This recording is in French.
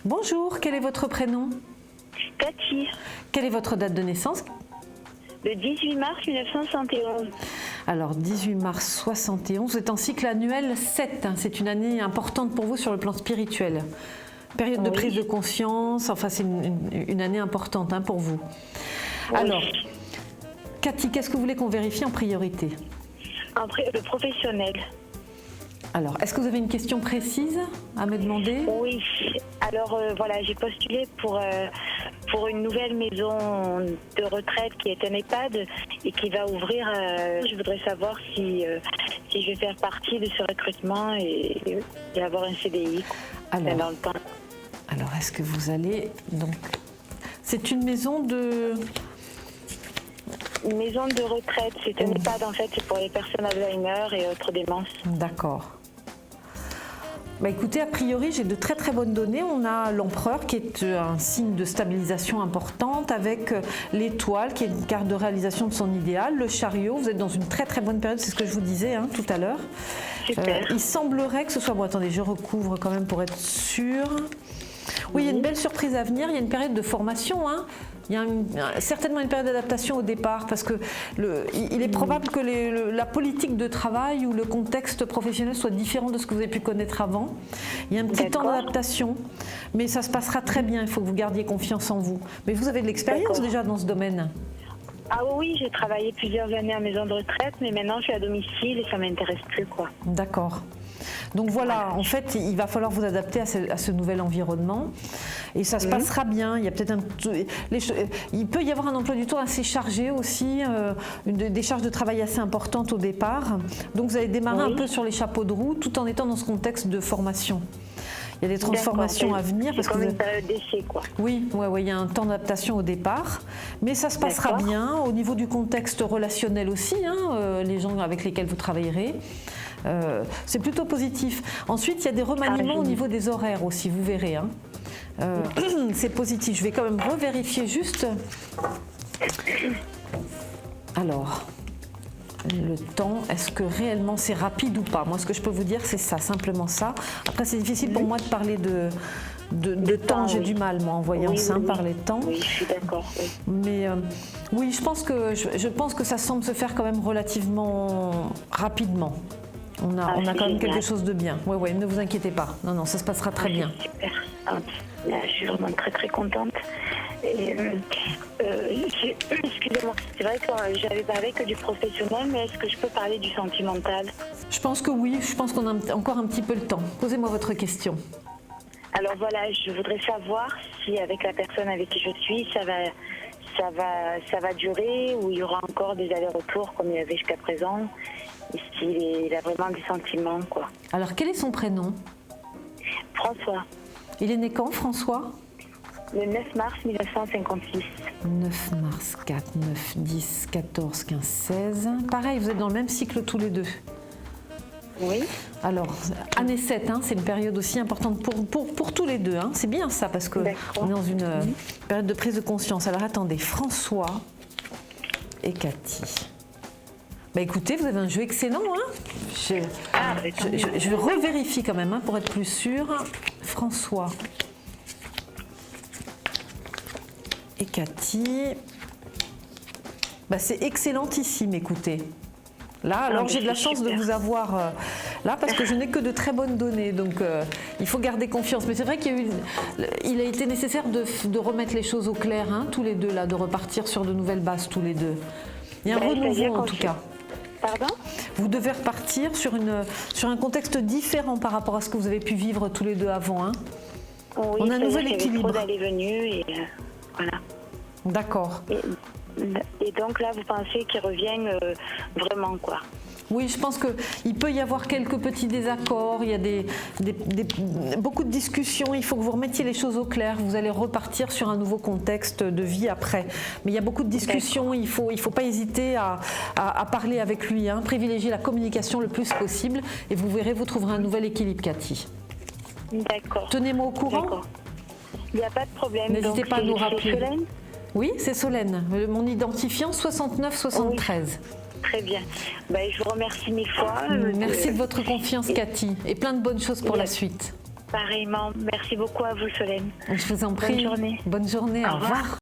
Bonjour, quel est votre prénom? Cathy, Quelle est votre date de naissance? le 18 mars 1971. Alors, 18 mars 71, vous êtes en cycle annuel 7. C'est une année importante pour vous sur le plan spirituel. Période de prise de conscience, enfin c'est une année importante pour vous. Oui. Alors, Cathy, qu'est-ce que vous voulez qu'on vérifie en priorité? Après, le professionnel. Alors, est-ce que vous avez une question précise à me demander? Oui. Alors voilà, j'ai postulé pour une nouvelle maison de retraite qui est un EHPAD et qui va ouvrir. Je voudrais savoir si je vais faire partie de ce recrutement et avoir un CDI dans le temps. Alors, est-ce que vous allez donc... C'est une maison de... Une maison de retraite, c'est un EHPAD en fait, c'est pour les personnes Alzheimer et autres démences. D'accord. Bah écoutez, a priori, j'ai de très très bonnes données. On a l'empereur qui est un signe de stabilisation importante avec l'étoile qui est une carte de réalisation de son idéal, le chariot. Vous êtes dans une très très bonne période, c'est ce que je vous disais tout à l'heure. Il semblerait que ce soit... Bon, attendez, je recouvre quand même pour être sûre. Oui, il y a une belle surprise à venir. Il y a une période de formation. Il y a certainement une période d'adaptation au départ parce que il est probable que la politique de travail ou le contexte professionnel soit différent de ce que vous avez pu connaître avant. Il y a un petit temps d'adaptation, mais ça se passera très bien. Il faut que vous gardiez confiance en vous. Mais vous avez de l'expérience déjà dans ce domaine? Ah oui, j'ai travaillé plusieurs années en maison de retraite, mais maintenant je suis à domicile et ça m'intéresse plus, quoi. D'accord. Donc voilà, en fait, il va falloir vous adapter à ce nouvel environnement et ça se passera bien. Il y a peut-être il peut y avoir un emploi du temps assez chargé aussi, des charges de travail assez importantes au départ. Donc vous allez démarrer un peu sur les chapeaux de roue tout en étant dans ce contexte de formation. Il y a des transformations à venir. C'est comme une période d'essai, quoi. Oui, il y a un temps d'adaptation au départ, mais ça se passera bien au niveau du contexte relationnel aussi, les gens avec lesquels vous travaillerez. C'est plutôt positif. Ensuite, il y a des remaniements au niveau des horaires aussi, vous verrez. C'est positif. Je vais quand même revérifier juste. Alors, le temps, est-ce que réellement c'est rapide ou pas? Moi, ce que je peux vous dire, c'est ça, simplement ça. Après, c'est difficile pour moi de parler de temps. J'ai du mal, moi, en voyant ça, parler de temps. Oui, je suis d'accord. Oui. Mais oui, je pense que ça semble se faire quand même relativement rapidement. On a quand même quelque chose de bien. Oui, ne vous inquiétez pas. Non, ça se passera très bien. Super. Je suis vraiment très très contente. Et, excusez-moi, c'est vrai que j'avais parlé que du professionnel, mais est-ce que je peux parler du sentimental? Je pense que oui, je pense qu'on a encore un petit peu le temps. Posez-moi votre question. Alors voilà, je voudrais savoir si avec la personne avec qui je suis, ça va durer ou il y aura encore des allers-retours comme il y avait jusqu'à présent. Il a vraiment des sentiments, quoi. Alors, quel est son prénom? François. Il est né quand, François? Le 9 mars 1956. 9 mars, 4, 9, 10, 14, 15, 16. Pareil, vous êtes dans le même cycle tous les deux. Oui. Alors, année 7, c'est une période aussi importante pour tous les deux. C'est bien ça, parce qu'on est dans une période de prise de conscience. Alors, attendez, François et Cathy. Bah écoutez, vous avez un jeu excellent. Je revérifie quand même pour être plus sûre. François et Cathy. Bah c'est excellentissime, écoutez. Là, alors j'ai de la chance de vous avoir là parce que je n'ai que de très bonnes données. Donc il faut garder confiance. Mais c'est vrai qu'il a été nécessaire de remettre les choses au clair, tous les deux, là, de repartir sur de nouvelles bases tous les deux. Il y a un renouveau en tout cas. Pardon ? Vous devez repartir sur un contexte différent par rapport à ce que vous avez pu vivre tous les deux avant. Oui, on a un nouvel équilibre. Trop d'aller-venue et voilà. D'accord. Et donc là, vous pensez qu'ils reviennent vraiment, quoi? Oui, je pense qu'il peut y avoir quelques petits désaccords, il y a beaucoup de discussions, il faut que vous remettiez les choses au clair, vous allez repartir sur un nouveau contexte de vie après. Mais il y a beaucoup de discussions, il faut pas hésiter à parler avec lui, privilégier la communication le plus possible et vous verrez, vous trouverez un nouvel équilibre, Cathy. D'accord. Tenez-moi au courant. D'accord. Il n'y a pas de problème. N'hésitez pas à nous rappeler. Solène ? Oui, c'est Solène, mon identifiant 69-73. Oui. Très bien. Je vous remercie mille fois. Merci de votre confiance, Cathy, et plein de bonnes choses pour la suite. Pareillement. Merci beaucoup à vous, Solène. Je vous en prie. Bonne journée. Bonne journée, au revoir.